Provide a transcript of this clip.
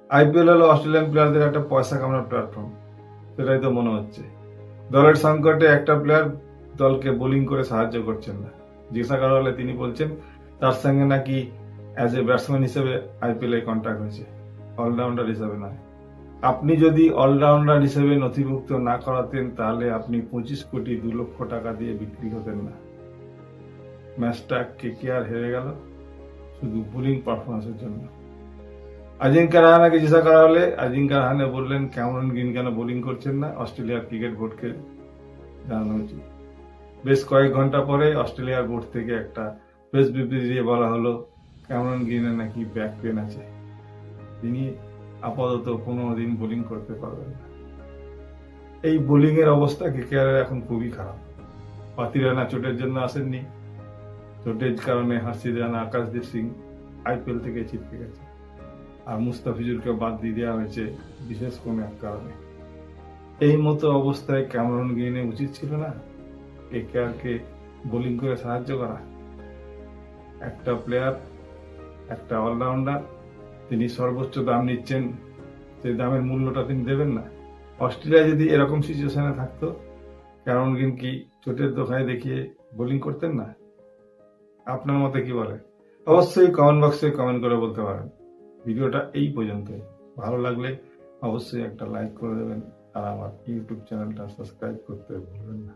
IPL হলো Australian প্লেয়ারদের একটা পয়সা কামানোর প্ল্যাটফর্ম, সেটাই তো মনে হচ্ছে। দলের সংকটে একটা প্লেয়ার দলকে বোলিং করে সাহায্য করছেন না। জিজ্ঞাসা করা হলে তিনি বলছেন তার সঙ্গে নাকি অ্যাজ এ ব্যাটসম্যান হিসেবে আইপিএল এ কন্ট্রাক্ট হয়েছে, অলরাউন্ডার হিসেবে নয়। আপনি যদি অলরাউন্ডার হিসেবে নথিভুক্ত না করাতেন তাহলে আপনি 25 কোটি 2 লক্ষ টাকা দিয়ে বিক্রি হতেন না। ম্যাচটা কেকেআর হেরে গেল শুধু বোলিং পারফরমেন্সের জন্য। আজিঙ্কা রাহানাকে জিজ্ঞাসা করা হলে আজিঙ্কা রাহানে বললেন ক্যামেরন গ্রিন কেন বোলিং করছেন না, অস্ট্রেলিয়ার ক্রিকেট বোর্ডকে জানানো উচিত। বেশ কয়েক ঘন্টা পরে অস্ট্রেলিয়ার বোর্ড থেকে একটা প্রেস বিবৃতি দিয়ে বলা হলো ক্যামেরন গ্রিনের নাকি ব্যাক পেন আছে, তিনি আপাতত 15 দিন বোলিং করতে পারবেন না। এই বোলিং এর অবস্থা কেকেআর এখন খুবই খারাপ। পাতি রানা চোটের জন্য আসেননি, চোটের কারণে হার্ষিদ রানা, আকাশদীপ সিং আইপিএল থেকে ছিটকে গেছে, আর মুস্তাফিজুরকে বাদ দিয়ে দেওয়া হয়েছে বিশেষ কোনো এক কারণে। এই মতো অবস্থায় ক্যামেরন গ্রিনে উচিত ছিল না কেকেআরকে বোলিং করে সাহায্য করা। একটা প্লেয়ার, একটা অলরাউন্ডার, তিনি সর্বোচ্চ দাম নিচ্ছেন, সেই দামের মূল্যটা তিনি দেবেন না? অস্ট্রেলিয়া যদি এরকম সিচুয়েশনে থাকতো, ক্যামেরন গ্রিন কি চোটের দোকায় দেখিয়ে বোলিং করতেন না? আপনার মতে কি বলে? অবশ্যই কমেন্ট বক্সে কমেন্ট করে বলতে পারেন। ভিডিওটা এই পর্যন্তই। ভালো লাগলে অবশ্যই একটা লাইক করে দেবেন, আর আমার ইউটিউব চ্যানেলটা সাবস্ক্রাইব করতে ভুলবেন না।